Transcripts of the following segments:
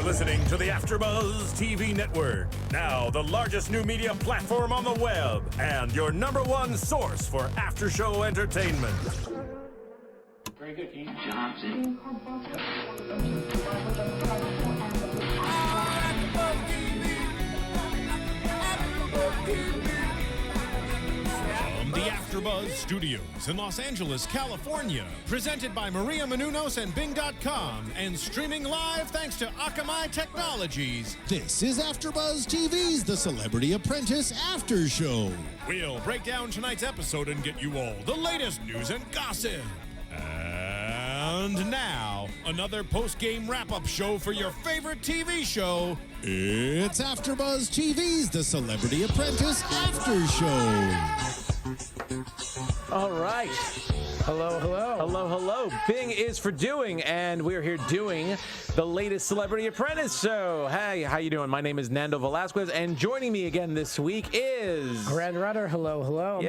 listening to the AFTERBUZZ TV network, now the largest new media platform on the web, and your #1 source for after-show entertainment. Very good, Ian Johnson. From the AFTERBUZZ Studios in Los Angeles, California, presented by Maria Menounos and Bing.com, and streaming live thanks to Akamai Technologies. This is AFTERBUZZ TV's The Celebrity Apprentice After Show. We'll break down tonight's episode and get you all the latest news and gossip. And now, another post-game wrap-up show for your favorite TV show. It's AFTERBUZZ TV's The Celebrity Apprentice After Show. All right. Hello, hello. Hello, hello. Bing is for doing, and we're here doing the latest Celebrity Apprentice show. Hey, how you doing? My name is Nando Velasquez, and joining me again this week is... Grand Rutter, hello, hello.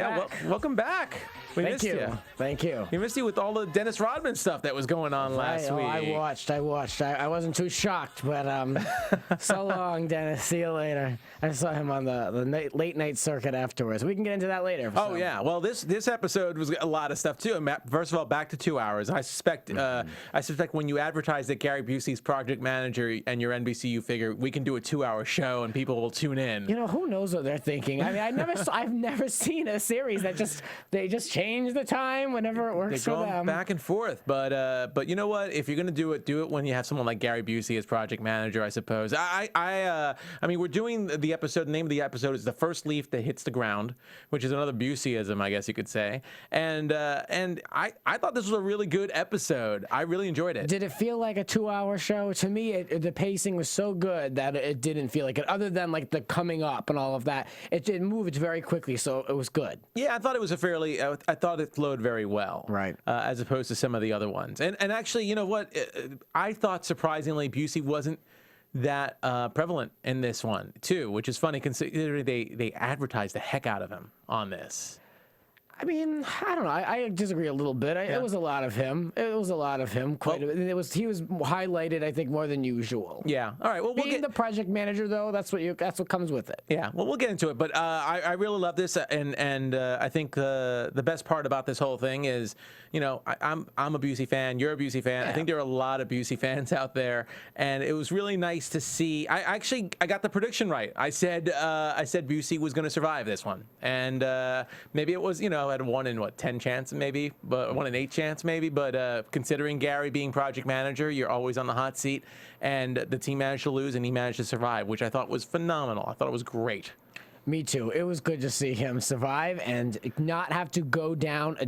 Welcome back. We missed you. Thank you. We missed you with all the Dennis Rodman stuff that was going on last week. I watched. I wasn't too shocked, but so long, Dennis. See you later. I saw him on the late night circuit afterwards. We can get into that later. Oh, yeah. Well, this episode was a lot of stuff, too. First of all, back to 2 hours. I suspect when you advertise that Gary Busey's project manager and your NBC, you figure we can do a 2-hour show and people will tune in. You know, who knows what they're thinking? I mean, I've never seen a series that they just change the time whenever it works for them. Back and forth, but you know what? If you're gonna do it when you have someone like Gary Busey as project manager, I suppose. I mean, we're doing the episode. The name of the episode is "The First Leaf That Hits the Ground," which is another Buseyism, I guess you could say. And I thought this was a really good episode. I really enjoyed it. Did it feel like a 2-hour show? To me, the pacing was so good that it didn't feel like it. Other than like the coming up and all of that, it moved very quickly, so it was good. Yeah, I thought it was a fairly. I thought it flowed very well, right? As opposed to some of the other ones. And actually, you know what? I thought surprisingly Busey wasn't that prevalent in this one too, which is funny considering they advertised the heck out of him on this. I mean, I don't know. I disagree a little bit. It was a lot of him. It was a lot of him. Quite a bit. He was highlighted, I think, more than usual. Yeah. All right. Well, being the project manager, though, that's what comes with it. Yeah. Well, we'll get into it. But I really love this, and I think the best part about this whole thing is, you know, I'm a Busey fan. You're a Busey fan. Yeah. I think there are a lot of Busey fans out there, and it was really nice to see. I got the prediction right. I said Busey was going to survive this one, and maybe it was, you know, at a 1 in 10 chance maybe, but 1 in 8 chance maybe. But considering Gary being project manager, you're always on the hot seat, and the team managed to lose and he managed to survive, which I thought was phenomenal. I thought it was great. Me too. It was good to see him survive and not have to go down a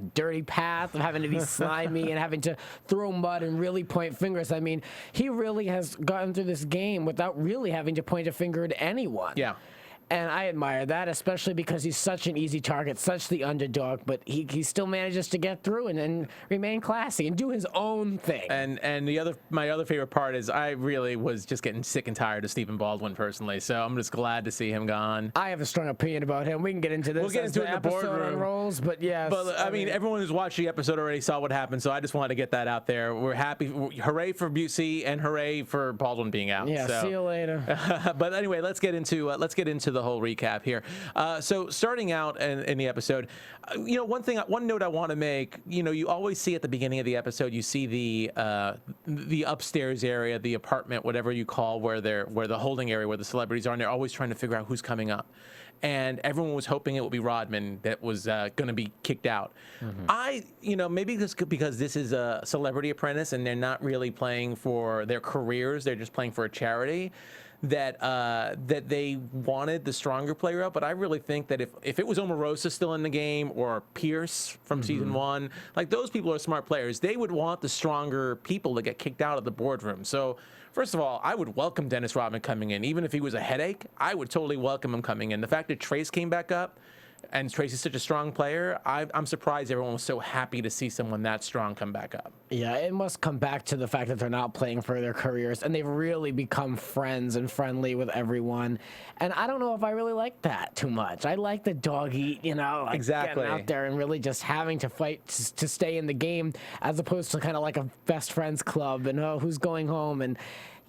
dirty path of having to be slimy and having to throw mud and really point fingers. I mean, he really has gotten through this game without really having to point a finger at anyone. Yeah. And I admire that, especially because he's such an easy target, such the underdog, but he still manages to get through and remain classy and do his own thing. And my other favorite part is I really was just getting sick and tired of Stephen Baldwin personally, so I'm just glad to see him gone. I have a strong opinion about him. We can get into this. We'll get into it in the boardroom. Unrolls, but yes. But I mean, everyone who's watched the episode already saw what happened, so I just wanted to get that out there. We're happy. Hooray for Busey and hooray for Baldwin being out. Yeah. So. See you later. But anyway, let's get into the whole recap here. So starting out in the episode, you know, one note I want to make, you know, you always see at the beginning of the episode, you see the upstairs area, the apartment, whatever you call, where the holding area where the celebrities are, and they're always trying to figure out who's coming up. And everyone was hoping it would be Rodman that was going to be kicked out. Mm-hmm. Maybe because this is a Celebrity Apprentice and they're not really playing for their careers, they're just playing for a charity. That they wanted the stronger player out, but I really think that if it was Omarosa still in the game or Pierce from season 1, like those people are smart players, they would want the stronger people to get kicked out of the boardroom. So first of all, I would welcome Dennis Rodman coming in, even if he was a headache. I would totally welcome him coming in. The fact that Trace came back up. And Tracy's such a strong player. I'm surprised everyone was so happy to see someone that strong come back up. Yeah, it must come back to the fact that they're not playing for their careers, and they've really become friends and friendly with everyone. And I don't know if I really like that too much. I like the dog eat, you know, like exactly. Getting out there and really just having to fight to stay in the game, as opposed to kind of like a best friends club and who's going home. And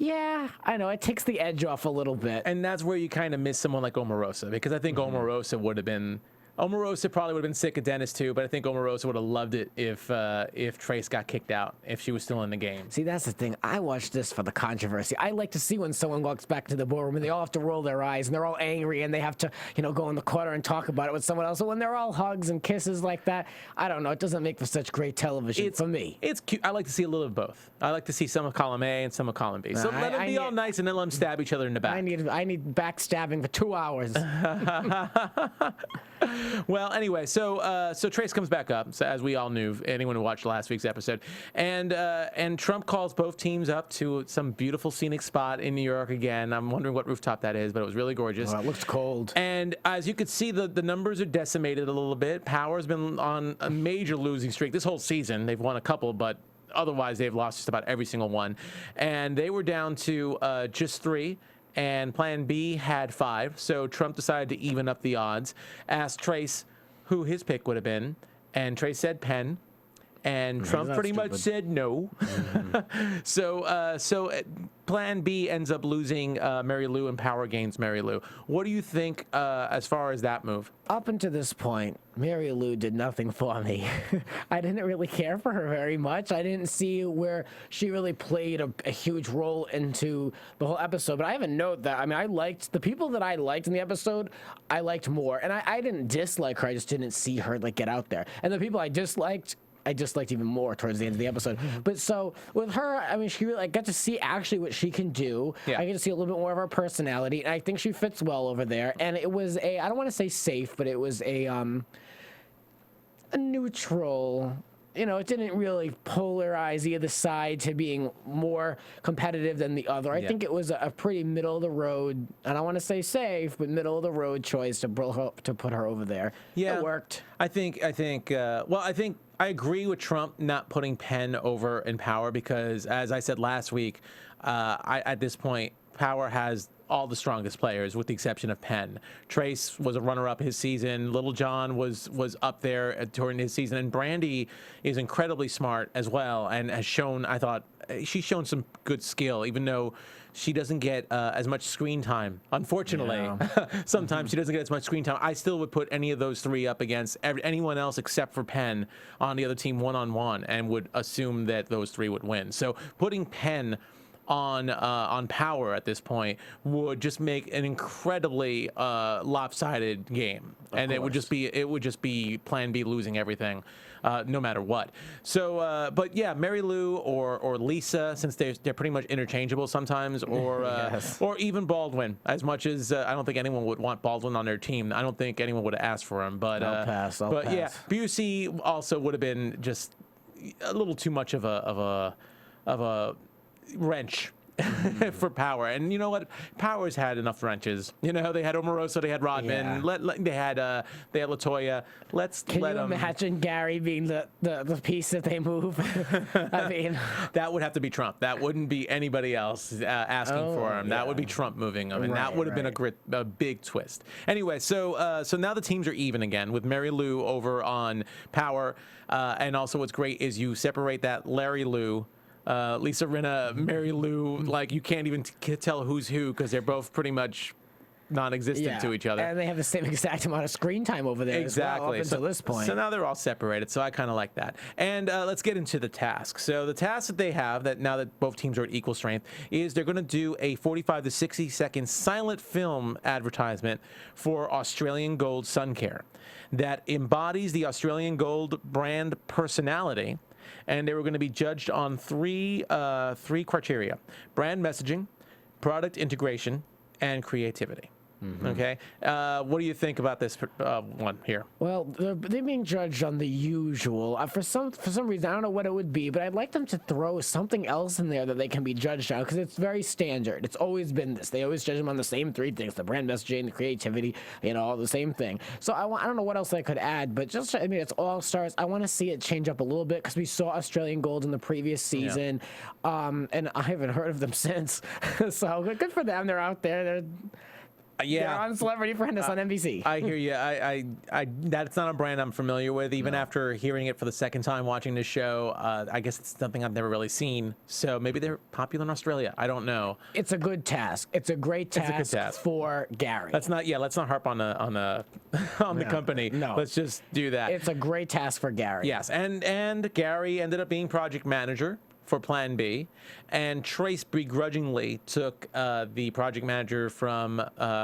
Yeah, I know. It takes the edge off a little bit. And that's where you kind of miss someone like Omarosa, because I think Omarosa would have been. Omarosa probably would have been sick of Dennis too, but I think Omarosa would have loved it if Trace got kicked out, if she was still in the game. See, that's the thing. I watch this for the controversy. I like to see when someone walks back to the boardroom and they all have to roll their eyes and they're all angry and they have to, go in the corner and talk about it with someone else. So when they're all hugs and kisses like that, I don't know. It doesn't make for such great television for me. It's cute. I like to see a little of both. I like to see some of column A and some of column B. So let them be all nice and then let them stab each other in the back. I need backstabbing for 2 hours. Well, anyway, so Trace comes back up, so as we all knew, anyone who watched last week's episode, and Trump calls both teams up to some beautiful scenic spot in New York again. I'm wondering what rooftop that is, but it was really gorgeous. Oh, it looks cold. And as you could see, the numbers are decimated a little bit. Power's been on a major losing streak this whole season. They've won a couple, but otherwise they've lost just about every single one. And they were down to just 3. And Plan B had 5, so Trump decided to even up the odds. Asked Trace who his pick would have been, and Trace said Penn, and Trump pretty much said no. So Plan B ends up losing Mary Lou, and Power gains Mary Lou. What do you think as far as that move? Up until this point, Mary Lou did nothing for me. I didn't really care for her very much. I didn't see where she really played a huge role into the whole episode. But I have a note that, I liked the people that I liked in the episode, I liked more. And I didn't dislike her. I just didn't see her get out there. And the people I disliked even more towards the end of the episode. But so with her, she really got to see actually what she can do. Yeah. I get to see a little bit more of her personality, and I think she fits well over there. And it was I don't want to say safe, but it was a neutral. It didn't really polarize either side to being more competitive than the other. I think it was a pretty middle of the road. I don't want to say safe, but middle of the road choice to put her over there. Yeah, it worked. I think I agree with Trump not putting Penn over in Power because, as I said last week, at this point, Power has all the strongest players with the exception of Penn. Trace was a runner-up his season. Little John was up there during his season, and Brandy is incredibly smart as well and has shown. I thought she's shown some good skill, even though she doesn't get as much screen time. Unfortunately, sometimes she doesn't get as much screen time. I still would put any of those 3 up against anyone else except for Penn on the other team one-on-one, and would assume that those 3 would win. So putting Penn on Power at this point would just make an incredibly lopsided game, and it would just be Plan B losing everything, no matter what. So, but yeah, Mary Lou or Lisa, since they're pretty much interchangeable sometimes, or or even Baldwin. As much as I don't think anyone would want Baldwin on their team, I don't think anyone would have asked for him. But I'll pass. yeah, Busey also would have been just a little too much of a wrench for Power. And you know what? Power's had enough wrenches. They had Omarosa, they had Rodman, they had LaToya. Can you imagine Gary being the piece that they move? That would have to be Trump. That wouldn't be anybody else asking for him. That would be Trump moving him, and that would have been a big twist. Anyway, so now the teams are even again with Mary Lou over on Power, and also what's great is you separate that Larry Lou. Lisa Rinna, Mary Lou, you can't even tell who's who because they're both pretty much non-existent to each other. And they have the same exact amount of screen time over there exactly. as well, up until this point. So now they're all separated, so I kind of like that. And let's get into the task. So the task that they have, that now that both teams are at equal strength, is they're going to do a 45 to 60 second silent film advertisement for Australian Gold Sun Care that embodies the Australian Gold brand personality. And they were going to be judged on three criteria: brand messaging, product integration, and creativity. Okay, what do you think about this one here? Well, they're being judged on the usual. For some reason, I don't know what it would be, but I'd like them to throw something else in there that they can be judged on, because it's very standard. It's always been this. They always judge them on the same 3 things: the brand messaging, the creativity, all the same thing. So I don't know what else I could add, but it's all stars. I want to see it change up a little bit because we saw Australian Gold in the previous season, and I haven't heard of them since. So good for them. They're out there. Yeah. They're on Celebrity Apprentice on NBC. I hear you. I that's not a brand I'm familiar with. Even after hearing it for the second time watching this show, I guess it's something I've never really seen. So maybe they're popular in Australia. I don't know. It's a good task. It's a great task, for Gary. Let's not harp on the company. No. Let's just do that. It's a great task for Gary. Yes, and Gary ended up being project manager for Plan B, and Trace begrudgingly took the project manager from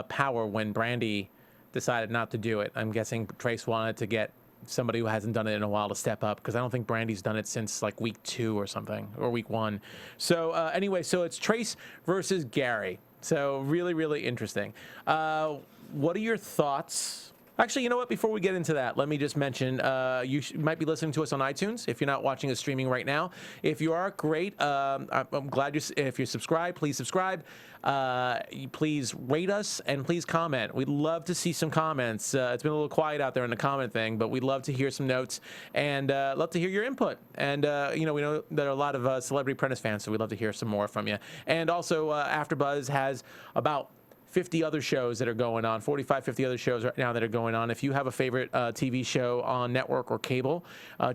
Power when Brandy decided not to do it. I'm guessing Trace wanted to get somebody who hasn't done it in a while to step up, because I don't think Brandy's done it since like week 2 or something, or week 1. So anyway, so it's Trace versus Gary. So really, really interesting. What are your thoughts? Actually, you know what? Before we get into that, let me just mention you might be listening to us on iTunes if you're not watching us streaming right now. If you are, great. I'm glad if you're subscribed, please subscribe. Please rate us and please comment. We'd love to see some comments. It's been a little quiet out there in the comment thing, but we'd love to hear some notes and love to hear your input. And we know there are a lot of Celebrity Apprentice fans, so we'd love to hear some more from you. And also, AfterBuzz has about 50 other shows that are going on, 45, 50 other shows right now that are going on. If you have a favorite TV show on network or cable,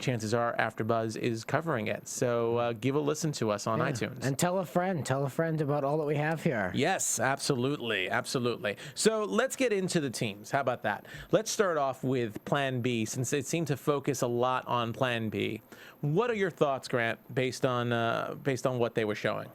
chances are AfterBuzz is covering it. So give a listen to us on iTunes. And tell a friend about all that we have here. Yes, absolutely, absolutely. So let's get into the teams. How about that? Let's start off with Plan B, since it seemed to focus a lot on Plan B. What are your thoughts, Grant, based on what they were showing?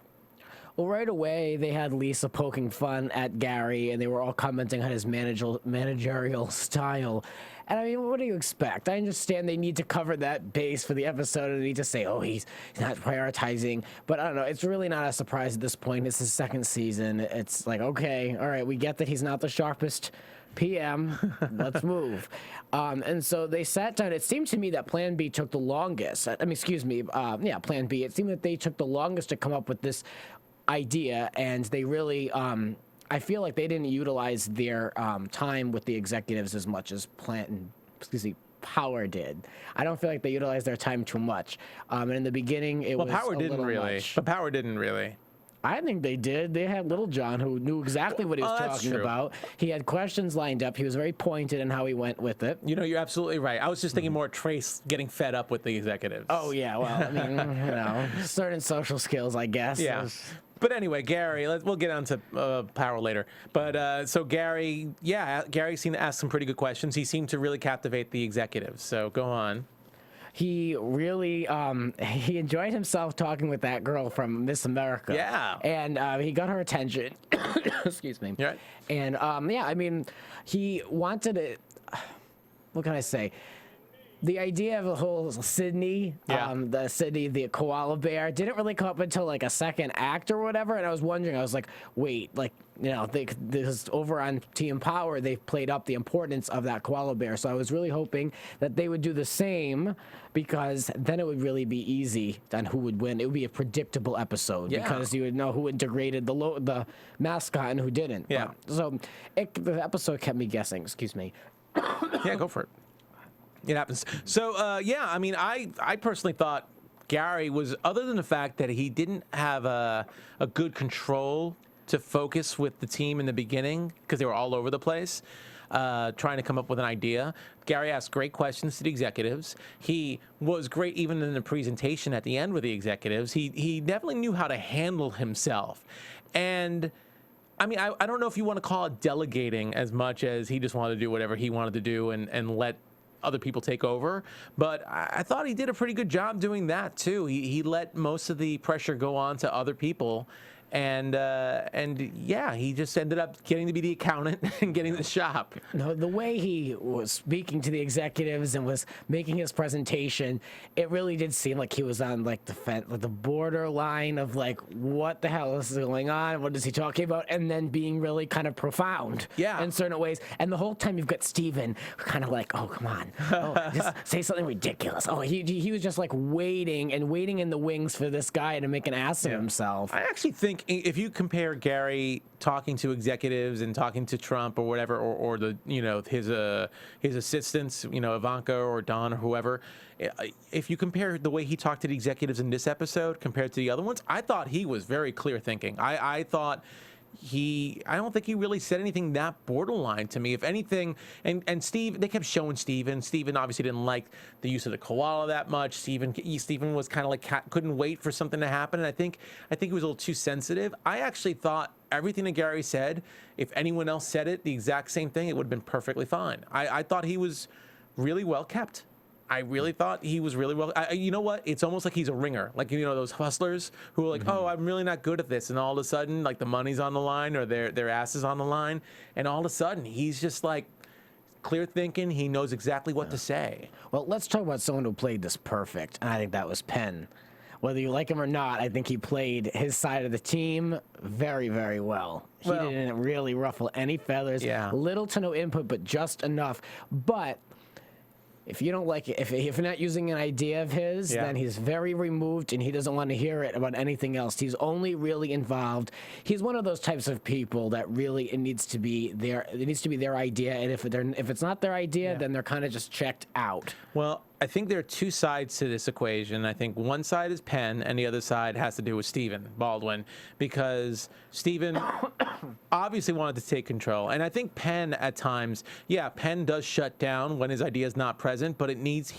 Well, right away, they had Lisa poking fun at Gary, and they were all commenting on his managerial style. And I mean, what do you expect? I understand they need to cover that base for the episode, and they need to say, oh, he's not prioritizing. But I don't know. It's really not a surprise at this point. It's his second season. It's like, okay, all right, we get that he's not the sharpest PM. Let's move. And so they sat down. It seemed to me that Plan B took the longest. I mean, excuse me. Plan B. It seemed that they took the longest to come up with this idea, and they really I feel like they didn't utilize their time with the executives as much as Power did. I don't feel like they utilized their time too much. And in the beginning, it was Power a didn't little really. much. But Power didn't really. I think they did. They had Little John, who knew exactly what he was talking about. He had questions lined up. He was very pointed in how he went with it. You know, you're absolutely right. I was just thinking more Trace getting fed up with the executives. Oh, yeah. Well, I mean, certain social skills, I guess. Yeah. But anyway, Gary, we'll get on to Power later. But so Gary seemed to ask some pretty good questions. He seemed to really captivate the executives. So go on. He really he enjoyed himself talking with that girl from Miss America. Yeah. And he got her attention. Excuse me. You're right. And I mean, he wanted it. What can I say? The idea of the whole Sydney, the koala bear, didn't really come up until like a second act or whatever. And I was wondering, I was like, wait, like, this over on Team Power, they've played up the importance of that koala bear. So I was really hoping that they would do the same, because then it would really be easy on who would win. It would be a predictable episode because you would know who integrated the mascot and who didn't. Yeah. So the episode kept me guessing. Excuse me. Yeah, go for it. It happens. So, I mean, I personally thought Gary was, other than the fact that he didn't have a good control to focus with the team in the beginning, because they were all over the place, trying to come up with an idea. Gary asked great questions to the executives. He was great even in the presentation at the end with the executives. He definitely knew how to handle himself. And I mean, I don't know if you want to call it delegating as much as he just wanted to do whatever he wanted to do and let other people take over, but I thought he did a pretty good job doing that too. He let most of the pressure go on to other people, and he just ended up getting to be the accountant and getting the shop. No, the way he was speaking to the executives and was making his presentation, it really did seem like he was on like the borderline of like, what the hell is going on? What is he talking about? And then being really kind of profound in certain ways. And the whole time you've got Steven kind of like, oh, come on. Oh, just say something ridiculous. Oh, he was just like waiting in the wings for this guy to make an ass of himself. I actually think if you compare Gary talking to executives and talking to Trump or whatever, or the his assistants, Ivanka or Don or whoever, if you compare the way he talked to the executives in this episode compared to the other ones, I thought he was very clear thinking. I thought I don't think he really said anything that borderline to me. If anything, and Steve, they kept showing Steven. Steven obviously didn't like the use of the koala that much. Steven was kind of like couldn't wait for something to happen. And I think he was a little too sensitive. I actually thought everything that Gary said, if anyone else said it, the exact same thing, it would have been perfectly fine. I thought he was really well kept. I really thought he was really well. You know what? It's almost like he's a ringer. Like, you know, those hustlers who are like, oh, I'm really not good at this. And all of a sudden, like, the money's on the line or their ass is on the line. And all of a sudden, he's just like clear thinking. He knows exactly what to say. Well, let's talk about someone who played this perfect. And I think that was Penn. Whether you like him or not, I think he played his side of the team very, very well. He didn't really ruffle any feathers. Yeah. Little to no input, but just enough. But if you don't like it, if you're not using an idea of his, then he's very removed and he doesn't want to hear it about anything else. He's only really involved. He's one of those types of people that really it needs to be their idea, and if it's not their idea, then they're kind of just checked out. Well, I think there are two sides to this equation. I think one side is Penn, and the other side has to do with Stephen Baldwin, because Stephen obviously wanted to take control. And I think Penn at times, Penn does shut down when his idea is not present, but he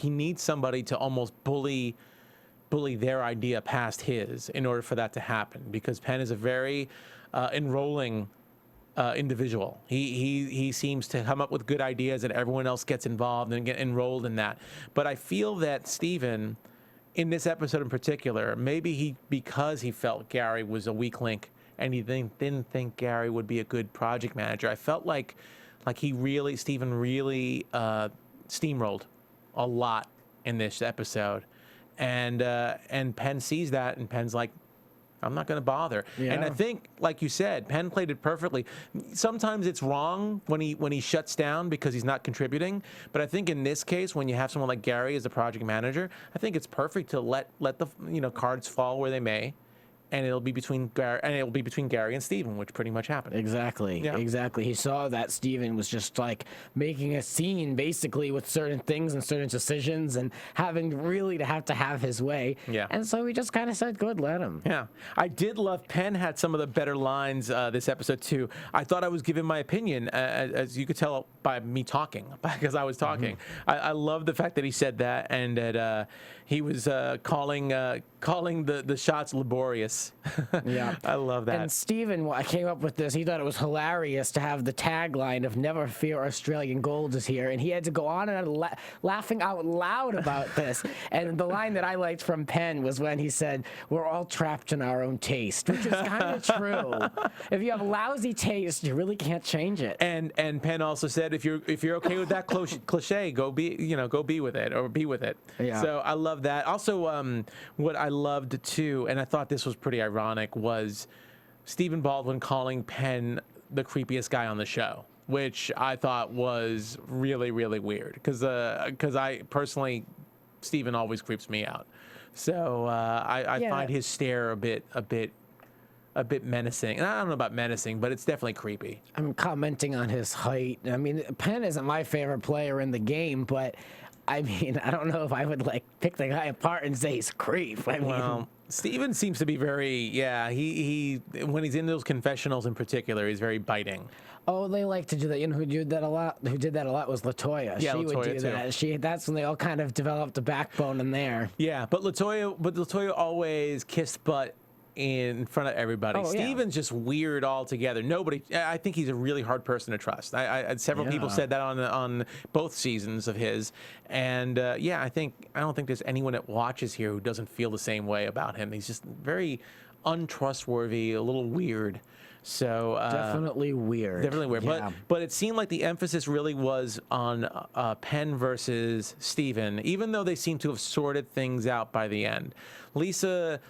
needs somebody to almost bully their idea past his in order for that to happen, because Penn is a very enrolling individual. He seems to come up with good ideas and everyone else gets involved and get enrolled in that. But I feel that Stephen, in this episode in particular, maybe because he felt Gary was a weak link and he didn't think Gary would be a good project manager. I felt like Stephen really steamrolled a lot in this episode, and Penn sees that, and Penn's like, I'm not going to bother. Yeah. And I think, like you said, Penn played it perfectly. Sometimes it's wrong when he shuts down because he's not contributing. But I think in this case, when you have someone like Gary as the project manager, I think it's perfect to let the cards fall where they may. And it'll be between Gary and Stephen, which pretty much happened. Exactly. Yeah. Exactly. He saw that Stephen was just like making a scene basically with certain things and certain decisions and having really to have his way. Yeah. And so he just kind of said, good, let him. Yeah. I did love Penn had some of the better lines this episode too. I thought I was giving my opinion, as you could tell by me talking, because I was talking. I love the fact that he said that, and that he was calling the shots laborious. Yeah, I love that. And Stephen came up with this. He thought it was hilarious to have the tagline of "Never fear, Australian gold is here," and he had to go on and on laughing out loud about this. And the line that I liked from Penn was when he said, "We're all trapped in our own taste," which is kind of true. If you have lousy taste, you really can't change it. And Penn also said, if you're okay with that cliche, go be with it, or be with it. Yeah. So I love that. Also, what I loved too, and I thought this was pretty ironic, was Stephen Baldwin calling Penn the creepiest guy on the show, which I thought was really, really weird, because I personally, Stephen always creeps me out. So I find his stare a bit menacing. And I don't know about menacing, but it's definitely creepy. I'm commenting on his height. I mean, Penn isn't my favorite player in the game, but I mean, I don't know if I would pick the guy apart and say he's a creep. I mean, Stephen seems to be very, he when he's in those confessionals in particular, he's very biting. Oh, they like to do that. You know who did that a lot? Who did that a lot was LaToya. Yeah, she LaToya would do that. That's when they all kind of developed a backbone in there. Yeah, but LaToya always kissed butt in front of everybody. Stephen's just weird altogether. I think he's a really hard person to trust. Several people said that on both seasons of his, and I don't think there's anyone that watches here who doesn't feel the same way about him. He's just very untrustworthy, a little weird. So definitely weird. Yeah. But it seemed like the emphasis really was on Penn versus Stephen, even though they seem to have sorted things out by the end. Lisa,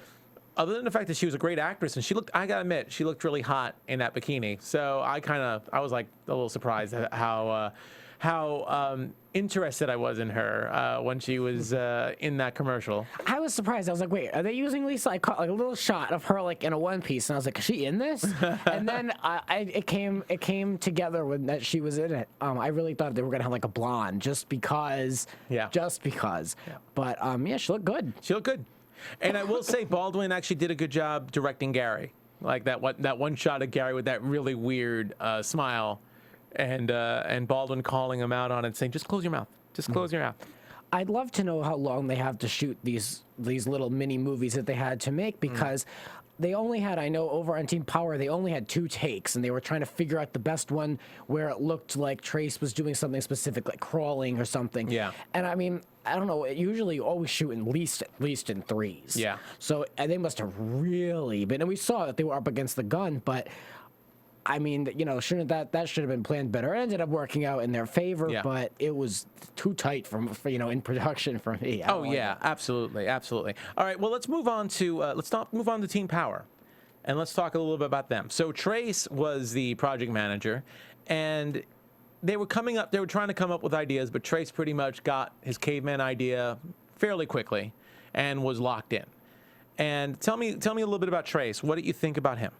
other than the fact that she was a great actress, and I gotta admit, she looked really hot in that bikini. So I was like a little surprised at how interested I was in her when she was in that commercial. I was surprised. I was like, wait, are they using Lisa? I caught a little shot of her in a one piece, and I was like, is she in this? And then it came together when that she was in it. I really thought they were gonna have a blonde just because. Yeah. Just because. Yeah. But she looked good. She looked good. And I will say Baldwin actually did a good job directing Gary. like that one shot of Gary with that really weird smile, and Baldwin calling him out on it, saying, "Just close your mouth. Just close your mouth." I'd love to know how long they have to shoot these little mini movies that they had to make, because they only had, I know over on Team Power, they only had 2 takes, and they were trying to figure out the best one where it looked like Trace was doing something specific, like crawling or something. Yeah. And I mean, I don't know, usually you always shoot at least in 3s. Yeah. So they must have really been, and we saw that they were up against the gun, but I mean, you know, shouldn't that should have been planned better. It ended up working out in their favor, but it was too tight for you know, in production for me. Oh yeah, absolutely. All right, well, let's move on to move on to Team Power, and let's talk a little bit about them. So Trace was the project manager, and they were trying to come up with ideas, but Trace pretty much got his caveman idea fairly quickly and was locked in. And tell me a little bit about Trace. What did you think about him?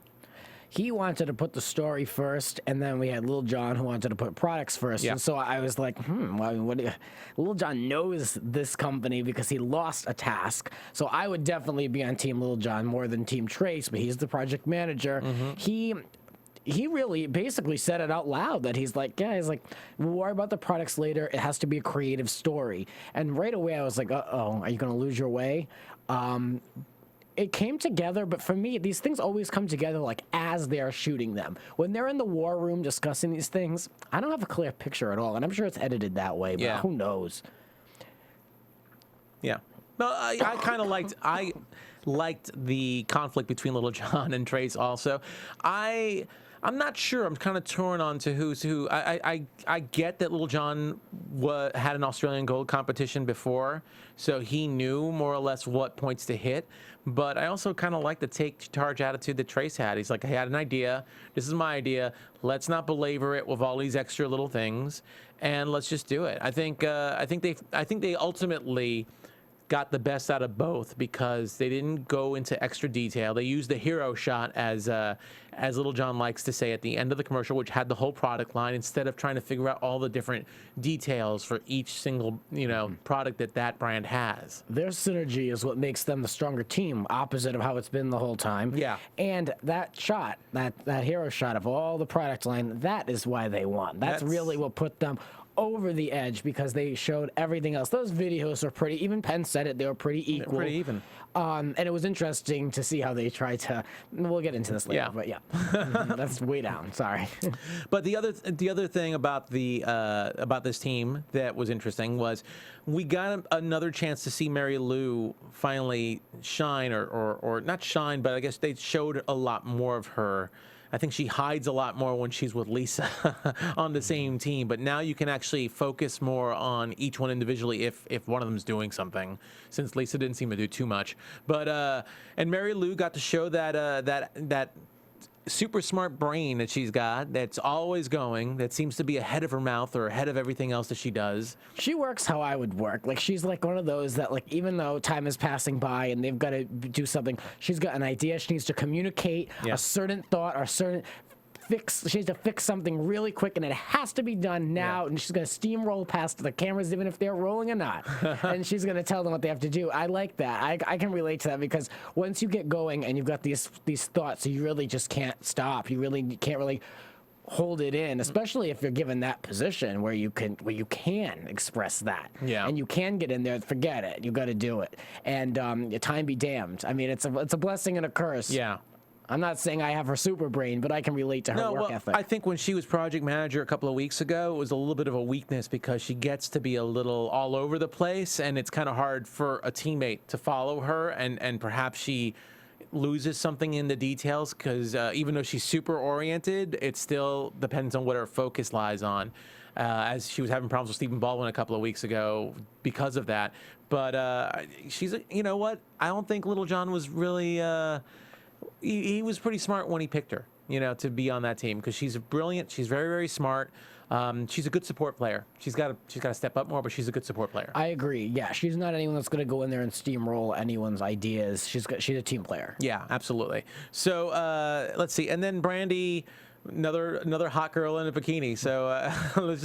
He wanted to put the story first, and then we had Lil Jon who wanted to put products first. Yeah. And so I was like, Lil Jon knows this company because he lost a task. So I would definitely be on Team Lil Jon more than Team Trace, but he's the project manager. He really basically said it out loud that he's like, we'll worry about the products later. It has to be a creative story. And right away I was like, uh-oh, are you going to lose your way? It came together, but for me, these things always come together like as they're shooting them. When they're in the war room discussing these things, I don't have a clear picture at all, and I'm sure it's edited that way, but who knows? Yeah. No, I kind of liked the conflict between Lil Jon and Trace also. I'm not sure. I'm kind of torn on to who's who. I get that Lil Jon had an Australian Gold competition before, so he knew more or less what points to hit. But I also kind of like the take charge attitude that Trace had. He's like, I had an idea. This is my idea. Let's not belabor it with all these extra little things, and let's just do it. I think they ultimately got the best out of both because they didn't go into extra detail. They used the hero shot, as Lil Jon likes to say, at the end of the commercial, which had the whole product line, instead of trying to figure out all the different details for each single, product that brand has. Their synergy is what makes them the stronger team, opposite of how it's been the whole time. Yeah. And that shot, that hero shot of all the product line, that is why they won. That's really what put them over the edge, because they showed everything else. Those videos were pretty, even Penn said it, they were pretty equal. Pretty even. And it was interesting to see how they tried to, we'll get into this later, but that's way down, sorry. But the other thing about this team that was interesting was we got another chance to see Mary Lou finally shine, or not shine, but I guess they showed a lot more of her. I think she hides a lot more when she's with Lisa on the same team, but now you can actually focus more on each one individually if one of them's doing something, since Lisa didn't seem to do too much. But and Mary Lou got to show that super smart brain that she's got, that's always going, that seems to be ahead of her mouth or ahead of everything else that she does. She works how I would work. Like, she's like one of those that, like, even though time is passing by and they've got to do something, she's got an idea. She needs to communicate a certain thought or certain she needs to fix something really quick, and it has to be done now. And she's going to steamroll past the cameras, even if they're rolling or not. And she's going to tell them what they have to do. I like that. I can relate to that, because once you get going and you've got these thoughts, you really just can't stop. You really can't really hold it in, especially if you're given that position where you can express that. Yeah. And you can get in there. Forget it. You got to do it. And time be damned. I mean, it's a blessing and a curse. Yeah. I'm not saying I have her super brain, but I can relate to her work ethic. I think when she was project manager a couple of weeks ago, it was a little bit of a weakness, because she gets to be a little all over the place, and it's kind of hard for a teammate to follow her, and perhaps she loses something in the details, because even though she's super oriented, it still depends on what her focus lies on. As she was having problems with Stephen Baldwin a couple of weeks ago because of that. But she's, you know what? I don't think Lil Jon was really... He was pretty smart when he picked her, to be on that team, because she's brilliant. She's very, very smart. She's a good support player. She's got to step up more, but she's a good support player. I agree. Yeah, she's not anyone that's going to go in there and steamroll anyone's ideas. She's a team player. Yeah, absolutely. So let's see, and then Brandy, another hot girl in a bikini. So let's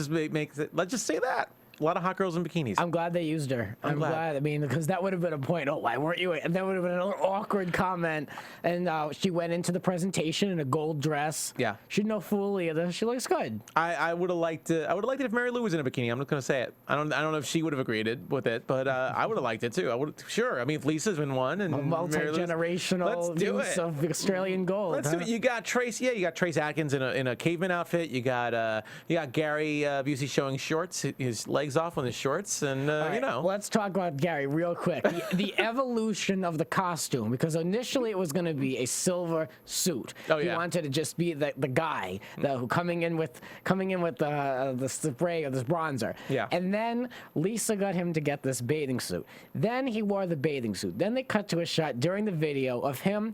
just say that. hot girls in bikinis. I'm glad they used her. I'm glad. I mean, because that would have been a point. Oh, why weren't you? And that would have been another awkward comment. And she went into the presentation in a gold dress. Yeah. She'd no fool either. She looks good. I would have liked it. I would have liked it if Mary Lou was in a bikini. I'm not going to say it. I don't know if she would have agreed with it, but I would have liked it too. Sure. I mean, if Lisa's been one and multi-generational use of Australian gold. Let's do it. You got Trace. Yeah, you got Trace Atkins in a caveman outfit. You got Gary Busey showing shorts, his legs off on his shorts, and Right, you know. Let's talk about Gary real quick. The evolution of the costume, because initially it was going to be a silver suit. Oh, He yeah. wanted to just be the guy who coming in with the spray or this bronzer. Yeah. And then Lisa got him to get this bathing suit. Then he wore the bathing suit. Then they cut to a shot during the video of him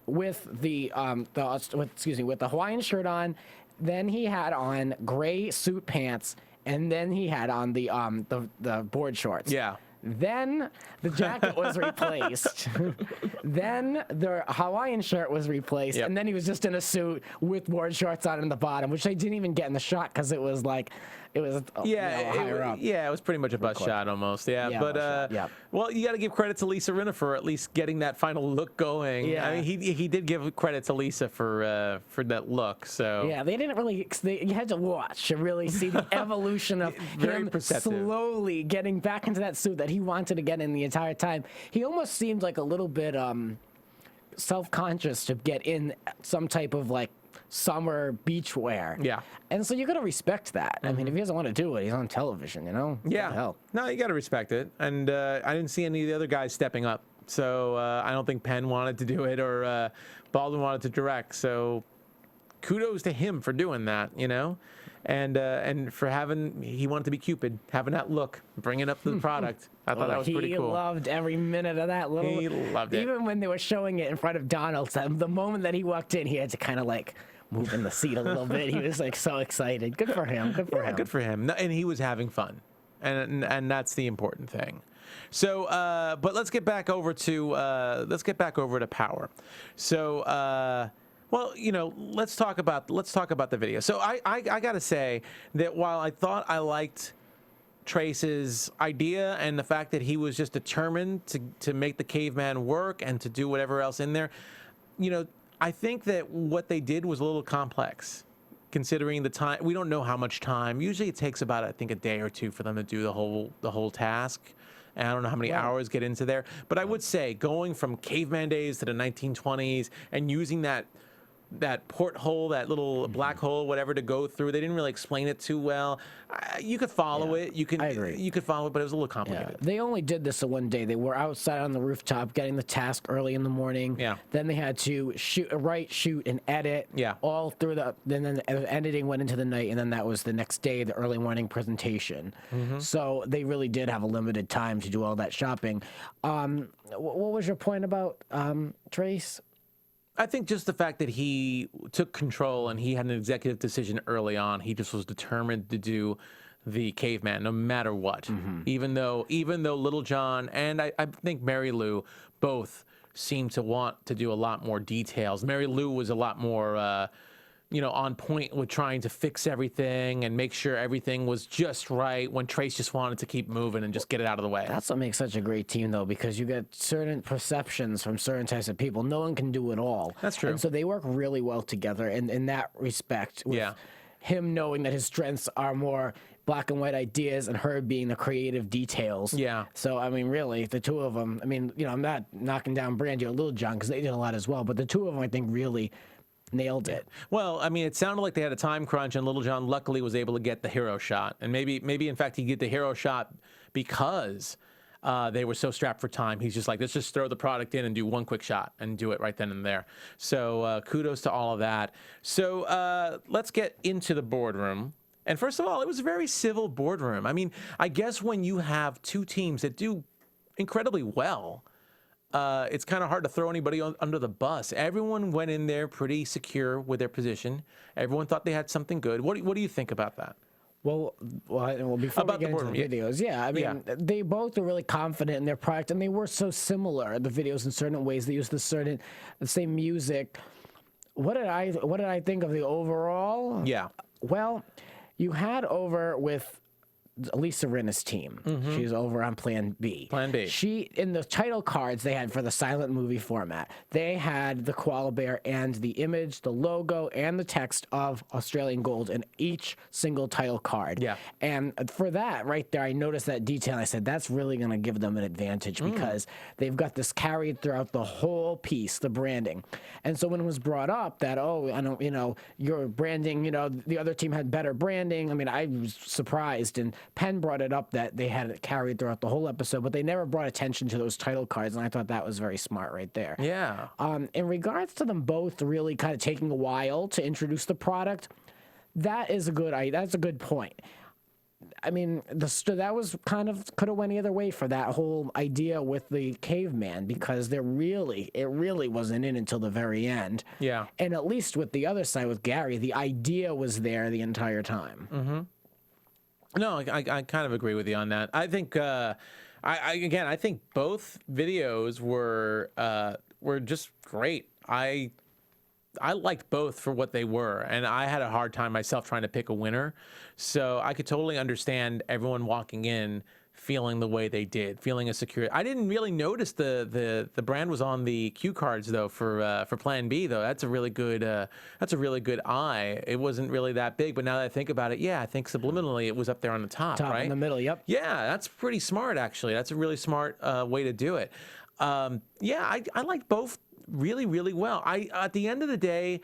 with the Hawaiian shirt on. Then he had on gray suit pants, and then he had on the board shorts. Yeah. Then the jacket was replaced. Then the Hawaiian shirt was replaced, Yep. and then he was just in a suit with board shorts on in the bottom, which they didn't even get in the shot because it was higher up. Yeah, it was pretty much a bust shot almost. Yeah, Yeah, but bust shot, yeah. well, you got to give credit to Lisa Rinna for at least getting that final look going. Yeah. I mean, he did give credit to Lisa for that look. So Yeah, they didn't really. You had to watch to really see the evolution of Very him perceptive. slowly getting back into that suit that he wanted to get in the entire time. He almost seemed like a little bit self-conscious to get in some type of like summer beach wear. Yeah. And so you got to respect that. I mean, if he doesn't want to do it, he's on television, you know? What the yeah, hell? no, you got to respect it. And I didn't see any of the other guys stepping up. So I don't think Penn wanted to do it or Baldwin wanted to direct. So kudos to him for doing that, you know, and for he wanted to be Cupid, having that look, bringing up the product. I thought that was pretty cool. He loved every minute of that little. He loved it. Even when they were showing it in front of Donald's, the moment that he walked in, he had to kind of like move in the seat a little bit. He was like so excited. Good for him. Good for him. Good for him. No, and he was having fun, and that's the important thing. So, but let's get back over to Power. So. Well, you know, let's talk about the video. So I gotta say that while I thought I liked Trace's idea and the fact that he was just determined to make the caveman work and to do whatever else in there, you know, I think that what they did was a little complex, considering the time. We don't know how much time. Usually, it takes about, I think, a day or two for them to do the whole task. And I don't know how many hours get into there, but I would say going from caveman days to the 1920s and using that porthole, that little black hole, whatever, to go through. They didn't really explain it too well. You could follow it. I agree. You could follow it, but it was a little Yeah. complicated. They only did this in one day. They were outside on the rooftop getting the task early in the morning. Yeah. Then they had to shoot, and edit. Yeah. All through then the editing went into the night, and then that was the next day, the early morning presentation. Mm-hmm. So they really did have a limited time to do all that shopping. What was your point about Trace? I think just the fact that he took control and he had an executive decision early on. He just was determined to do the caveman no matter what. Mm-hmm. Even though Little John and I think Mary Lou both seemed to want to do a lot more details. Mary Lou was a lot more on point with trying to fix everything and make sure everything was just right, when Trace just wanted to keep moving and just get it out of the way. That's what makes such a great team, though, because you get certain perceptions from certain types of people. No one can do it all. That's true. And so they work really well together in that respect. With Yeah. him knowing that his strengths are more black and white ideas and her being the creative details. Yeah. So, I mean, really, the two of them, I mean, you know, I'm not knocking down Brandy or Little John because they did a lot as well, but the two of them, I think, really nailed it. Well, I mean, it sounded like they had a time crunch, and Little John luckily was able to get the hero shot. And maybe in fact, he get the hero shot because they were so strapped for time. He's just like, let's just throw the product in and do one quick shot and do it right then and there. So kudos to all of that. So let's get into the boardroom. And first of all, it was a very civil boardroom. I mean, I guess when you have two teams that do incredibly well, it's kind of hard to throw anybody under the bus. Everyone went in there pretty secure with their position. Everyone thought they had something good. What do you think about that? Well, before About we the get into boardroom, the videos, yeah, I mean, they both were really confident in their product, and they were so similar. The videos in certain ways, they used the same music. What did I think of the overall? Yeah. Well, you had over with Lisa Rinna's team. She's over on Plan B. Plan B. She, in the title cards they had for the silent movie format, they had the koala bear and the image, the logo, and the text of Australian Gold in each single title card. Yeah. And for that right there, I noticed that detail. And I said, that's really going to give them an advantage because they've got this carried throughout the whole piece, the branding. And so when it was brought up that, oh, I don't, your branding, the other team had better branding. I mean, I was surprised. And Penn brought it up that they had it carried throughout the whole episode, but they never brought attention to those title cards. And I thought that was very smart right there. Yeah. In regards to them both really kind of taking a while to introduce the product, that's a good point. I mean, that was kind of could have went either way for that whole idea with the caveman because it really wasn't in until the very end. Yeah. And at least with the other side with Gary, the idea was there the entire time. Mm-hmm. No, I kind of agree with you on that. I think I think both videos were just great. I liked both for what they were, and I had a hard time myself trying to pick a winner. So I could totally understand everyone walking in feeling the way they did, feeling a secure. I didn't really notice the brand was on the cue cards though for Plan B though. That's a really good eye. It wasn't really that big, but now that I think about it, yeah, I think subliminally it was up there on the top, right? In the middle, yep. Yeah, that's pretty smart actually. That's a really smart way to do it. Yeah, I like both really, really well. At the end of the day,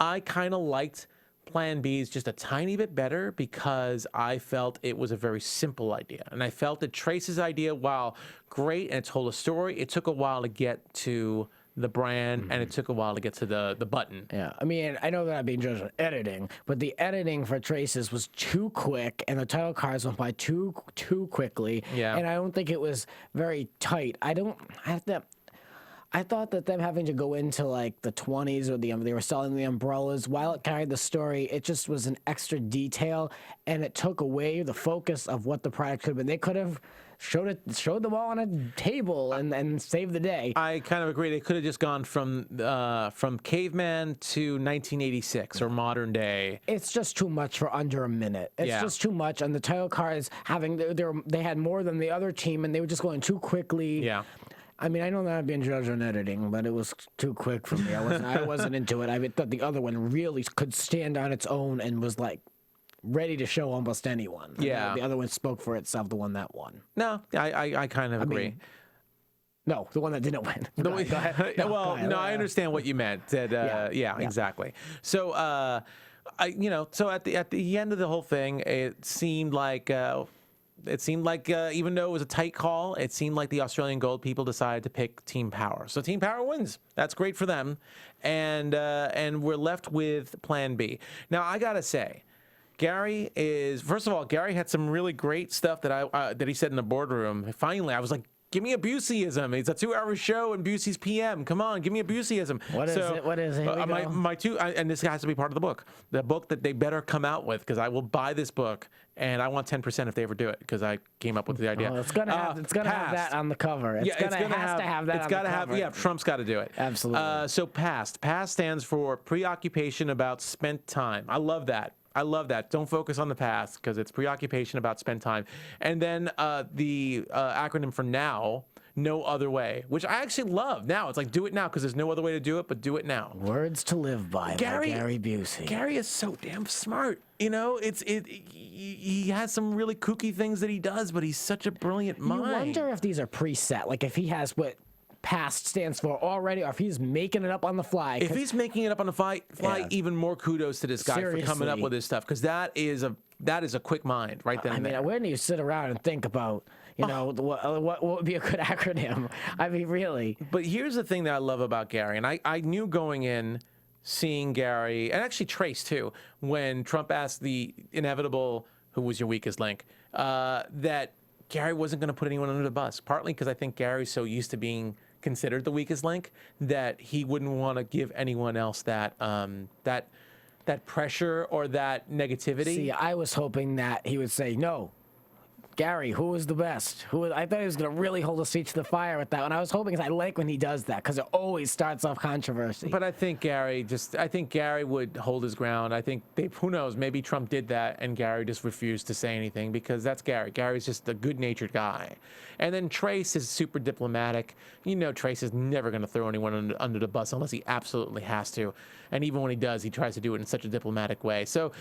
I kind of liked Plan B's just a tiny bit better because I felt it was a very simple idea. And I felt that Trace's idea, while great and it told a story, it took a while to get to the brand and it took a while to get to the button. Yeah, I mean, I know that I'm being judged on editing, but the editing for Trace's was too quick and the title cards went by too quickly. Yeah. And I don't think it was very tight. I thought that them having to go into like the 20s or they were selling the umbrellas while it carried the story, it just was an extra detail and it took away the focus of what the product could have been. They could have showed them all on a table and saved the day. I kind of agree. They could have just gone from caveman to 1986 or modern day. It's just too much for under a minute. It's just too much. And the title cards they had more than the other team and they were just going too quickly. Yeah. I mean, I know that I'm being judged on editing, but it was too quick for me. I wasn't into it. I thought the other one really could stand on its own and was like ready to show almost anyone. Yeah. The other one spoke for itself, the one that won. No, I kind of agree. No, the one that didn't win. Go ahead. No, well, no, I understand what you meant. That, yeah, exactly. So, so at the end of the whole thing, it seemed like even though it was a tight call, it seemed like the Australian Gold people decided to pick Team Power. So Team Power wins. That's great for them. And we're left with Plan B. Now, I got to say, Gary first of all, Gary had some really great stuff that he said in the boardroom. Finally, I was like, give me a Buseyism. It's a 2-hour show and Busey's PM. Come on, give me a Buseyism. What is it? What is it? My two, and this has to be part of the book. The book that they better come out with, because I will buy this book, and I want 10% if they ever do it, because I came up with the idea. Oh, it's gonna have that on the cover. It's gonna have to have that on the cover. Yeah, Trump's got to do it. Absolutely. So PAST. PAST stands for preoccupation about spent time. I love that. Don't focus on the past because it's preoccupation about spent time. And then the acronym for NOW, no other way, which I actually love. Now it's like do it now because there's no other way to do it, but do it now. Words to live by Gary Busey. Gary is so damn smart. He has some really kooky things that he does, but he's such a brilliant mind. You wonder if these are preset, like if he has what PAST stands for already, or if he's making it up on the fly. If he's making it up on the fly, even more kudos to this guy for coming up with this stuff, because that is a quick mind right then and there. When do you sit around and think about, what would be a good acronym? I mean, really. But here's the thing that I love about Gary, and I knew going in, seeing Gary, and actually Trace too, when Trump asked the inevitable, who was your weakest link, that Gary wasn't going to put anyone under the bus, partly because I think Gary's so used to being considered the weakest link that he wouldn't want to give anyone else that pressure or that negativity. See, I was hoping that he would say, no, Gary, who was the best? I thought he was going to really hold his feet to the fire with that one. I was hoping, because I like when he does that, because it always starts off controversy. But I think Gary would hold his ground. I think who knows, maybe Trump did that and Gary just refused to say anything, because that's Gary. Gary's just a good-natured guy. And then Trace is super diplomatic. You know, Trace is never going to throw anyone under the bus unless he absolutely has to. And even when he does, he tries to do it in such a diplomatic way. So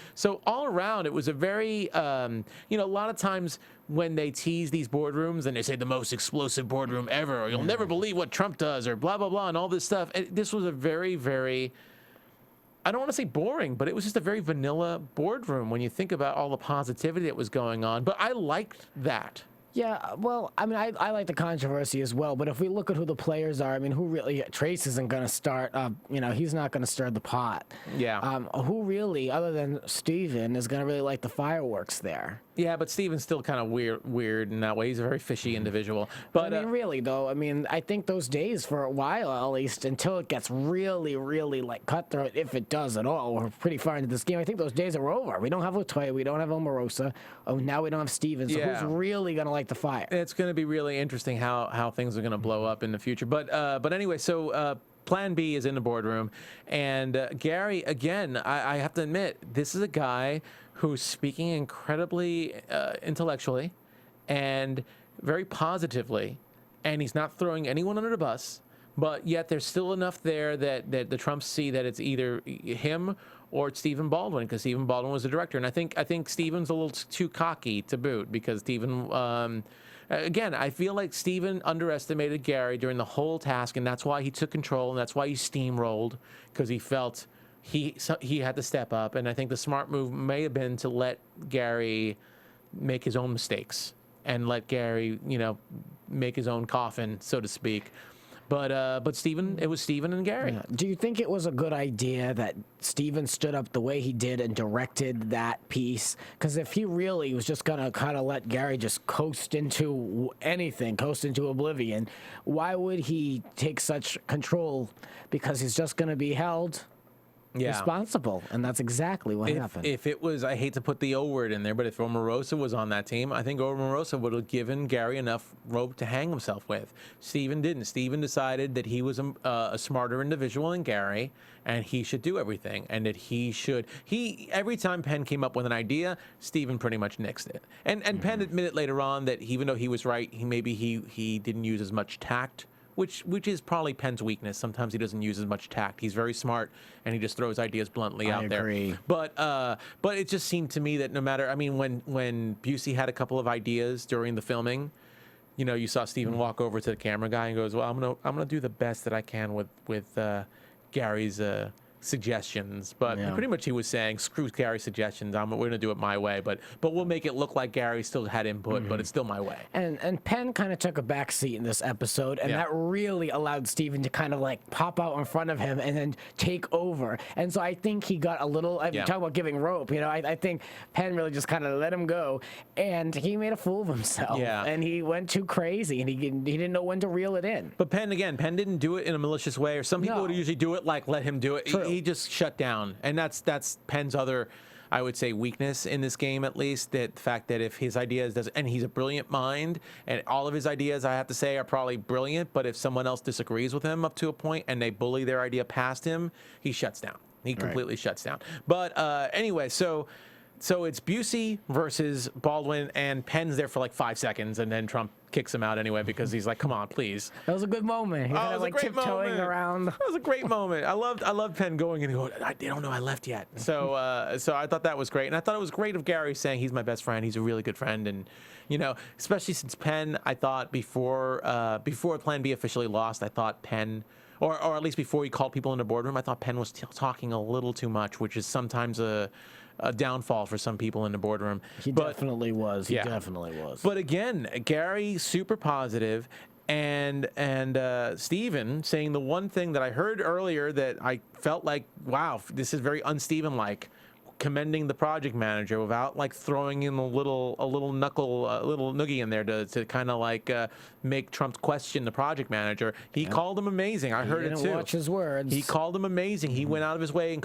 all around, it was a very, a lot of times when they tease these boardrooms and they say the most explosive boardroom ever, or you'll never believe what Trump does, or blah, blah, blah, and all this stuff. This was a very, very, I don't want to say boring, but it was just a very vanilla boardroom when you think about all the positivity that was going on. But I liked that. Yeah, well, I mean, I like the controversy as well, but if we look at who the players are, I mean, who really, Trace isn't going to start, he's not going to stir the pot. Yeah. Who really, other than Steven, is going to really like the fireworks there? Yeah, but Steven's still kind of weird in that way. He's a very fishy individual. But I mean, really, though, I think those days, for a while at least, until it gets really, really like cutthroat, if it does at all, we're pretty far into this game, I think those days are over. We don't have Latoya, we don't have Omarosa, now we don't have Steven, so who's really going to like the fire? It's going to be really interesting how things are going to blow up in the future. But anyway, so Plan B is in the boardroom, and Gary, again, I have to admit, this is a guy who's speaking incredibly intellectually and very positively, and he's not throwing anyone under the bus, but yet there's still enough there that the Trumps see that it's either him or it's Stephen Baldwin, because Stephen Baldwin was the director. And I think Stephen's a little too cocky to boot, because Stephen, again, I feel like Stephen underestimated Gary during the whole task, and that's why he took control, and that's why he steamrolled, because he felt he had to step up. And I think the smart move may have been to let Gary make his own mistakes and let Gary, make his own coffin, so to speak. But Stephen, it was Stephen and Gary. Yeah. Do you think it was a good idea that Stephen stood up the way he did and directed that piece? Because if he really was just going to kind of let Gary just coast into anything, coast into oblivion, why would he take such control? Because he's just going to be held responsible, and that's exactly what happened. If it was, I hate to put the O word in there, but if Omarosa was on that team, I think Omarosa would have given Gary enough rope to hang himself with. Stephen didn't. Stephen decided that he was a smarter individual than Gary, and he should do everything, and that every time Penn came up with an idea, Stephen pretty much nixed it. And Penn admitted later on that even though he was right, he didn't use as much tact, which is probably Penn's weakness. Sometimes he doesn't use as much tact. He's very smart, and he just throws ideas bluntly out there. I agree. But it just seemed to me that no matter, when Busey had a couple of ideas during the filming, you saw Stephen walk over to the camera guy and goes, "Well, I'm gonna do the best that I can with Gary's suggestions." But pretty much he was saying, "Screw Gary's suggestions. We're gonna do it my way. But we'll make it look like Gary still had input, but it's still my way." And Penn kind of took a back seat in this episode, and that really allowed Stephen to kind of like pop out in front of him and then take over. And so I think he got a little. I mean, talk about giving rope. I think Penn really just kind of let him go, and he made a fool of himself. Yeah. And he went too crazy, and he didn't know when to reel it in. But Penn didn't do it in a malicious way, or some people would usually do it like let him do it. True. He just shut down, and that's Penn's other, I would say, weakness in this game, at least, that the fact that if his ideas and he's a brilliant mind, and all of his ideas, I have to say, are probably brilliant, but if someone else disagrees with him up to a point and they bully their idea past him, he shuts down. He completely shuts down. But anyway, so it's Busey versus Baldwin, and Penn's there for like 5 seconds, and then Trump kicks him out anyway because he's like, "Come on, please." That was a good moment. He was like tiptoeing around. That was a great moment. I loved Penn going and going, "They don't know I left yet." So I thought that was great, and I thought it was great of Gary saying he's my best friend. He's a really good friend, and especially since Penn, I thought before Plan B officially lost, I thought Penn. Or at least before he called people in the boardroom, I thought Penn was talking a little too much, which is sometimes a downfall for some people in the boardroom. He definitely was. He definitely was. But again, Gary, super positive, and Stephen saying the one thing that I heard earlier that I felt like, wow, this is very un-Stephen-like. commending the project manager without like throwing in a little noogie in there to kind of like make Trump question the project manager. He called him amazing. I heard it too. Watch his words. He called him amazing. He went out of his way and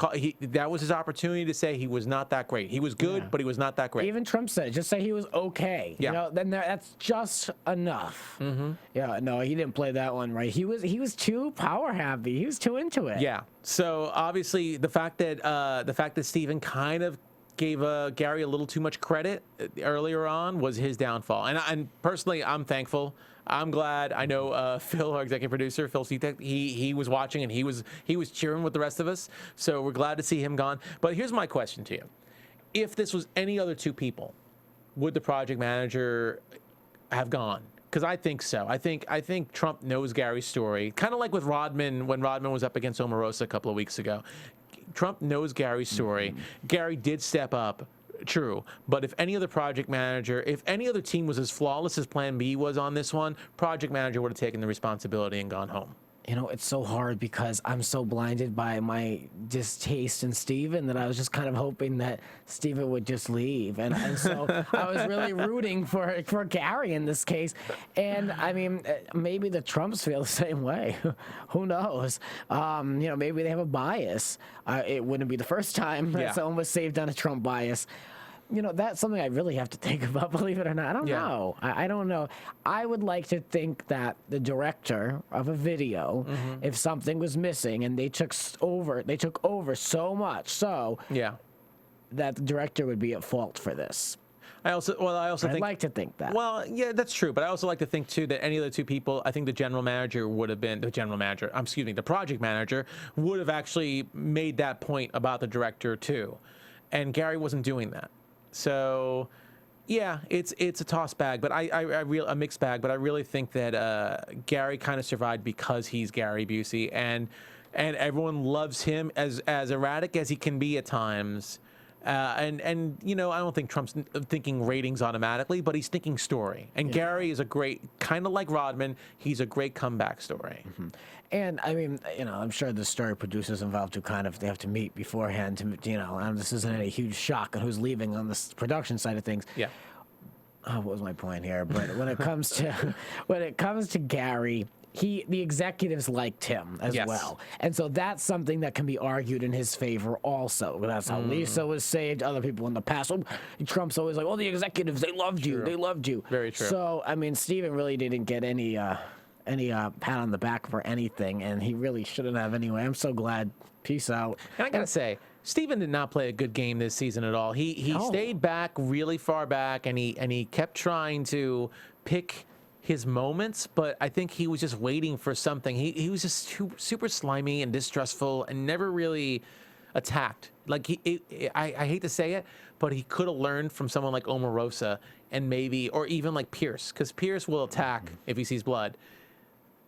that was his opportunity to say he was not that great. He was good, but he was not that great. Even Trump said, just say he was okay. Yeah. You know, then that's just enough. Yeah, no, he didn't play that one right. He was too power happy. He was too into it. Yeah. So obviously the fact that Steven kind of gave Gary a little too much credit earlier on was his downfall. And personally, I'm thankful. I'm glad. I know Phil, our executive producer, Phil Seatek, he was watching and he was cheering with the rest of us. So we're glad to see him gone. But here's my question to you: if this was any other two people, would the project manager have gone? Because I think so. I think Trump knows Gary's story. Kind of like with Rodman when Rodman was up against Omarosa a couple of weeks ago. Trump knows Gary's story. Gary did step up, true. But if any other project manager, if any other team was as flawless as Plan B was on this one, project manager would have taken the responsibility and gone home. You know, it's so hard because I'm so blinded by my distaste in Steven that I was just kind of hoping that Steven would just leave. And so I was really rooting for Gary in this case. And, I mean, maybe the Trumps feel the same way. Who knows? You know, maybe they have a bias. It wouldn't be the first time that someone was saved on a Trump bias. You know, that's something I really have to think about, believe it or not. I don't know. I don't know. I would like to think that the director of a video, if something was missing and they took over so much so that the director would be at fault for this. I'd like to think that. Well, yeah, that's true. But I also like to think, too, that any of the two people, I think the general manager would have been, the project manager would have actually made that point about the director, too. And Gary wasn't doing that. So, yeah, it's a toss bag, but a mixed bag. But I really think that Gary kind of survived because he's Gary Busey, and everyone loves him as erratic as he can be at times. And you know, I don't think Trump's thinking ratings automatically, but he's thinking story. And Gary is a great, kind of like Rodman, he's a great comeback story. And I mean, you know, I'm sure the story producers involved who they have to meet beforehand to, you know, and this isn't any huge shock on who's leaving on the production side of things. Yeah. What was my point here? But when it comes to Gary, the executives liked him as well. And so that's something that can be argued in his favor also. That's how Lisa was saved. Other people in the past. Trump's always like, oh, the executives, they loved you. They loved you. Very true. So, I mean, Steven really didn't get any pat on the back for anything, and he really shouldn't have anyway. I'm so glad. Peace out. And I got to say, Steven did not play a good game this season at all. He stayed back really far back, and he kept trying to pick his moments, but I think he was just waiting for something. He was just super slimy and distrustful and never really attacked. Like I hate to say it, but he could have learned from someone like Omarosa and maybe, or even like Pierce, because Pierce will attack if he sees blood.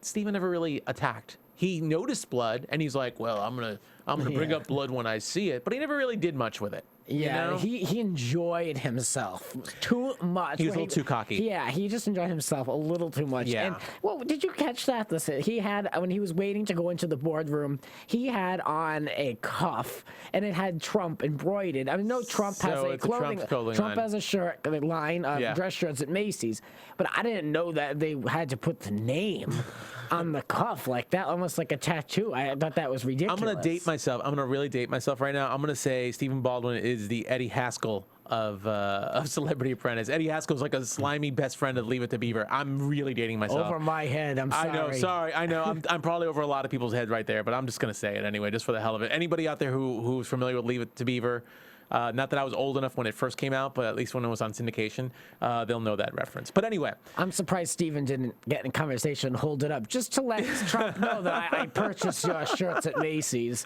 Steven never really attacked. He noticed blood and he's like, well, I'm gonna bring up blood when I see it, but he never really did much with it. Yeah, you know? he enjoyed himself too much. He was a little too cocky. Yeah, he just enjoyed himself a little too much. Yeah. And well, did you catch that? Listen, he had, when he was waiting to go into the boardroom, he had on a cuff and it had Trump embroidered. I mean, no, Trump has a clothing. Trump has a shirt line of dress shirts at Macy's, but I didn't know that they had to put the name on the cuff like that, almost like a tattoo. I thought that was ridiculous. I'm gonna date myself. I'm gonna really date myself right now. I'm gonna say Stephen Baldwin is the Eddie Haskell of Celebrity Apprentice. Eddie Haskell's like a slimy best friend of Leave It to Beaver. I'm really dating myself. Over my head. I'm sorry. I know. Sorry. I know. I'm probably over a lot of people's heads right there, but I'm just gonna say it anyway, just for the hell of it. Anybody out there who's familiar with Leave It to Beaver? Not that I was old enough when it first came out, but at least when it was on syndication, they'll know that reference. But anyway. I'm surprised Steven didn't get in conversation and hold it up just to let Trump know that I purchased your shirts at Macy's.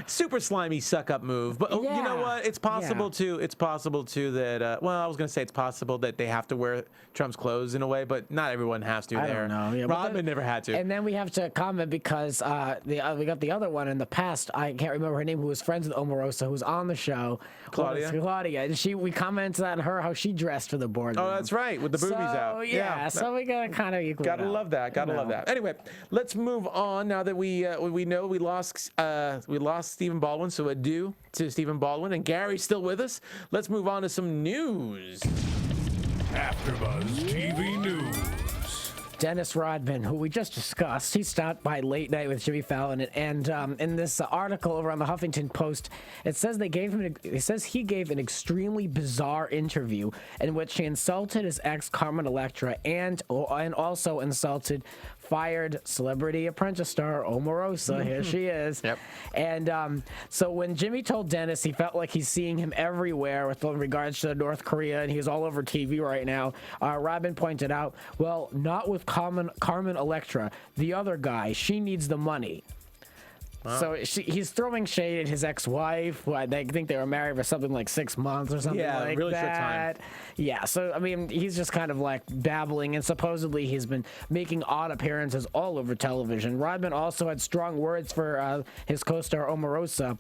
Super slimy suck-up move. But you know what? It's possible, too. It's possible, too, that, well, I was going to say it's possible that they have to wear Trump's clothes in a way, but not everyone has to there. I don't know. Yeah, Rodman never had to. And then we have to comment because we got the other one in the past. I can't remember her name, who was friends with Omarosa, who was on the show, Claudia? Claudia. And we commented on her how she dressed for the boardroom. Oh, that's right, with the boobies out. Yeah, so we gotta kind of equal. Gotta love that. Gotta love that. Anyway, let's move on now that we know we lost Stephen Baldwin. So adieu to Stephen Baldwin, and Gary's still with us. Let's move on to some news. AfterBuzz TV News. Dennis Rodman, who we just discussed, he stopped by Late Night with Jimmy Fallon, and in this article over on the Huffington Post, it says he gave an extremely bizarre interview in which he insulted his ex Carmen Electra and also insulted fired Celebrity Apprentice star Omarosa. Here she is. Yep. And so when Jimmy told Dennis he felt like he's seeing him everywhere with regards to North Korea, and he's all over TV right now, Rodman pointed out, well, not with Carmen Electra, the other guy. She needs the money. Wow. So he's throwing shade at his ex-wife, who I think they were married for something like 6 months or something like really that. Short time. Yeah, so I mean, he's just kind of like babbling, and supposedly he's been making odd appearances all over television. Rodman also had strong words for his co-star Omarosa.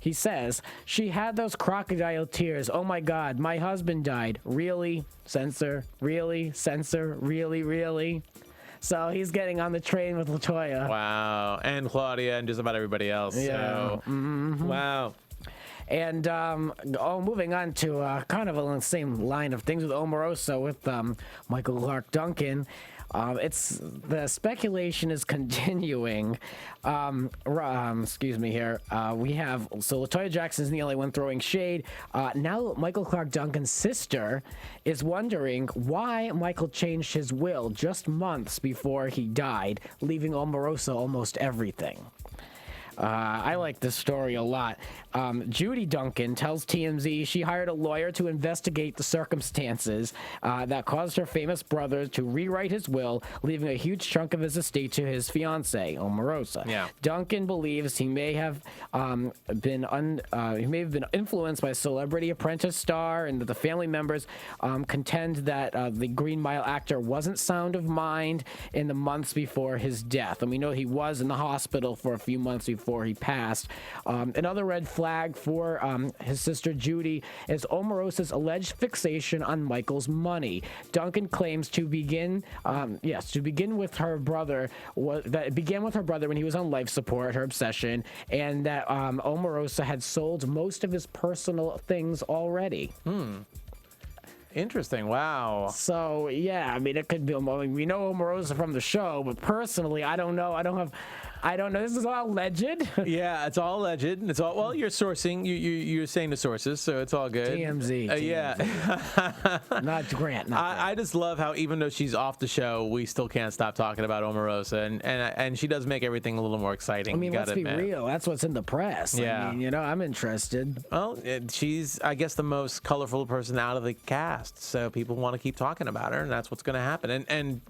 He says, she had those crocodile tears. Oh my God, my husband died. Really? Censor? Really? Censor? Really? Really? So he's getting on the train with LaToya. Wow. And Claudia and just about everybody else. Yeah. So, wow. And moving on to kind of along the same line of things with Omarosa with Michael Clark Duncan. The speculation is continuing. Excuse me here. We have LaToya Jackson's the only one throwing shade. Now Michael Clark Duncan's sister is wondering why Michael changed his will just months before he died, leaving Omarosa almost everything. I like this story a lot. Judy Duncan tells TMZ she hired a lawyer to investigate the circumstances that caused her famous brother to rewrite his will, leaving a huge chunk of his estate to his fiancée, Omarosa. Yeah. Duncan believes he may have been influenced by Celebrity Apprentice star, and that the family members contend that the Green Mile actor wasn't sound of mind in the months before his death. And we know he was in the hospital for a few months before he passed. Another red flag for his sister Judy is Omarosa's alleged fixation on Michael's money. Duncan claims to begin with her brother. That it began with her brother when he was on life support, her obsession, and that Omarosa had sold most of his personal things already. Interesting. Wow. So yeah, I mean, it could be. I mean, we know Omarosa from the show, but personally, I don't know. I don't know. This is all alleged. Yeah, it's all alleged. It's all, well, you're sourcing. You're saying the sources, so it's all good. TMZ. Yeah. Not Grant. I just love how even though she's off the show, we still can't stop talking about Omarosa, and she does make everything a little more exciting. I mean, let's be real. That's what's in the press. Yeah. I mean, I'm interested. Well, she's, I guess, the most colorful person out of the cast, so people want to keep talking about her, and that's what's going to happen. And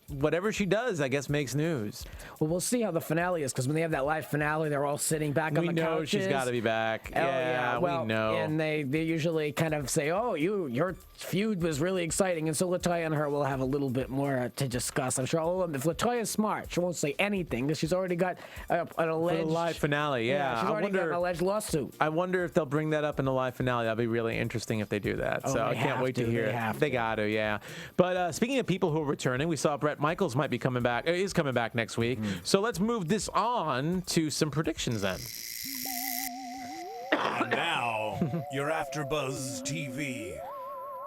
whatever she does, I guess, makes news. Well, we'll see how the finale is, because when they have that live finale, they're all sitting back on the couches. We know she's got to be back. Oh, yeah. Well, we know. And they usually kind of say, oh, your feud was really exciting. And so LaToya and her will have a little bit more to discuss. I'm sure if LaToya's smart, she won't say anything, because she's already got an alleged... For the live finale, yeah. She's already got an alleged lawsuit. I wonder if they'll bring that up in the live finale. That'll be really interesting if they do that. So I can't wait to hear it. They got to, yeah. But speaking of people who are returning, we saw Bret Michaels might be coming back. Is coming back next week. So let's move this on to some predictions then. And now, your AfterBuzz TV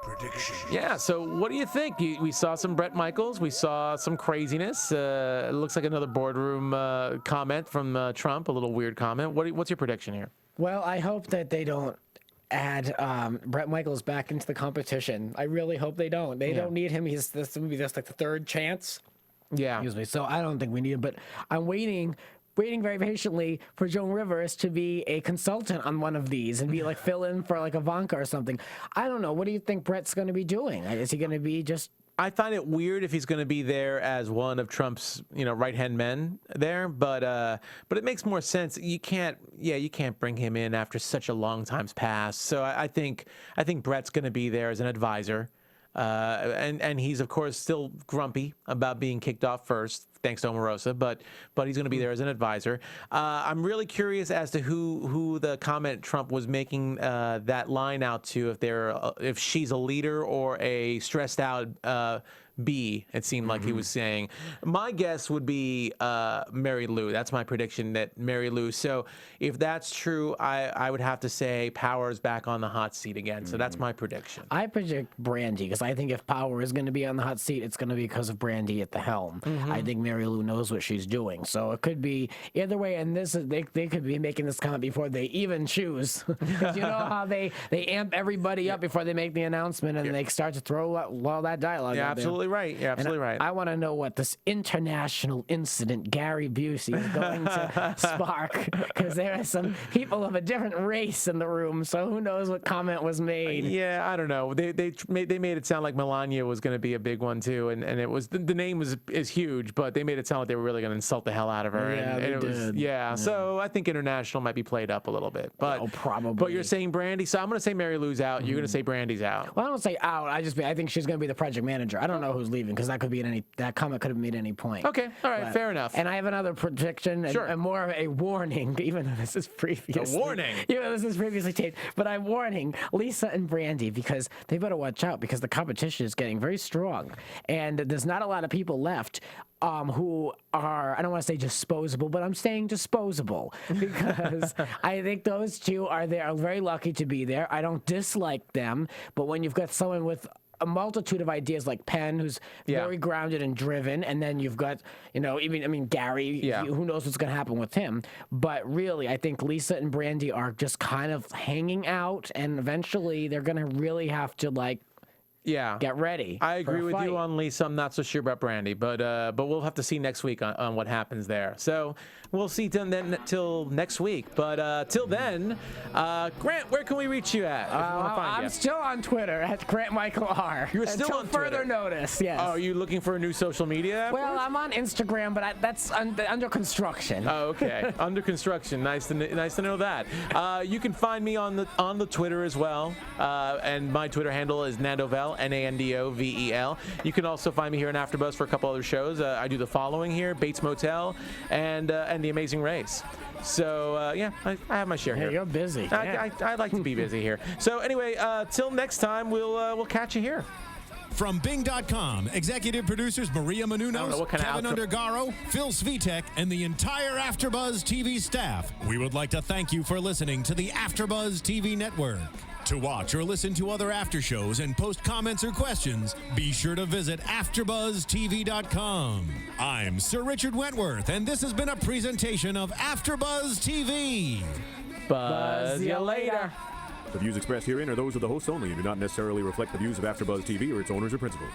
predictions. Yeah, so what do you think? We saw some Bret Michaels. We saw some craziness. It looks like another boardroom comment from Trump, a little weird comment. What's your prediction here? Well, I hope that they don't add Bret Michaels back into the competition. I really hope they don't. They don't need him. This would be just like the third chance. Yeah. Excuse me. So I don't think we need him, but I'm waiting very patiently for Joan Rivers to be a consultant on one of these and be like fill in for like Ivanka or something. I don't know. What do you think Bret's going to be doing? Is he going to be just... I find it weird if he's going to be there as one of Trump's, right-hand men there, but it makes more sense. You can't bring him in after such a long time's passed. So I think Bret's going to be there as an advisor. And he's, of course, still grumpy about being kicked off first. thanks to Omarosa, but he's going to be there as an advisor. I'm really curious as to who the comment Trump was making that line out to, if she's a leader or a stressed out B, it seemed like he was saying. My guess would be Mary Lou. That's my prediction, that Mary Lou. So if that's true, I would have to say Power's back on the hot seat again. So that's my prediction. I predict Brandy, because I think if Power is going to be on the hot seat, it's going to be because of Brandy at the helm. I think Mary Lou knows what she's doing. So it could be either way. And they could be making this comment before they even choose. 'Cause you know how they amp everybody up before they make the announcement, and they start to throw all that dialogue out Absolutely right. You're absolutely right. I want to know what this international incident Gary Busey is going to spark, because there are some people of a different race in the room. So who knows what comment was made? Yeah, I don't know. They made it sound like Melania was going to be a big one too, and it was the name is huge, but they made it sound like they were really going to insult the hell out of her. Yeah, and they did. Yeah. So I think international might be played up a little bit, but probably. But you're saying Brandy, so I'm going to say Mary Lou's out. You're going to say Brandy's out. Well, I don't say out. I think she's going to be the project manager. I don't know who's leaving, because that could be that comment could have made any point. Okay, all right, fair enough. And I have another prediction and more of a warning, even though this is previous. A warning. Even though this is previously taped, but I'm warning Lisa and Brandy, because they better watch out, because the competition is getting very strong, and there's not a lot of people left who are, I don't want to say disposable, but I'm saying disposable, because I think those two are very lucky to be there. I don't dislike them, but when you've got someone with a multitude of ideas like Penn, who's very grounded and driven, and then you've got, Gary, who knows what's going to happen with him. But really, I think Lisa and Brandy are just kind of hanging out, and eventually they're going to really have to, get ready. I agree with you on Lisa. I'm not so sure about Brandy, but we'll have to see next week on what happens there. So we'll see till next week. But till then, Grant, where can we reach you at? If we wanna find I'm you? still on Twitter at Grant Michael R. You're still Until on further Twitter? notice. Yes. Oh, are you looking for a new social media? Well, I'm on Instagram, but that's under construction. Oh, okay. Under construction. Nice to know that. You can find me on the Twitter as well, and my Twitter handle is Nandovel, Nandovel. You can also find me here in AfterBuzz for a couple other shows. I do the following here: Bates Motel and The Amazing Race. So I have my share here. You're busy. I like to be busy here. So anyway, till next time, we'll catch you here. From Bing.com, executive producers Maria Menounos, Kevin Undergaro, Phil Svitek, and the entire AfterBuzz TV staff, we would like to thank you for listening to the AfterBuzz TV network. To watch or listen to other after shows and post comments or questions, be sure to visit AfterBuzzTV.com. I'm Sir Richard Wentworth, and this has been a presentation of AfterBuzz TV. Buzz you later. The views expressed herein are those of the hosts only and do not necessarily reflect the views of AfterBuzz TV or its owners or principals.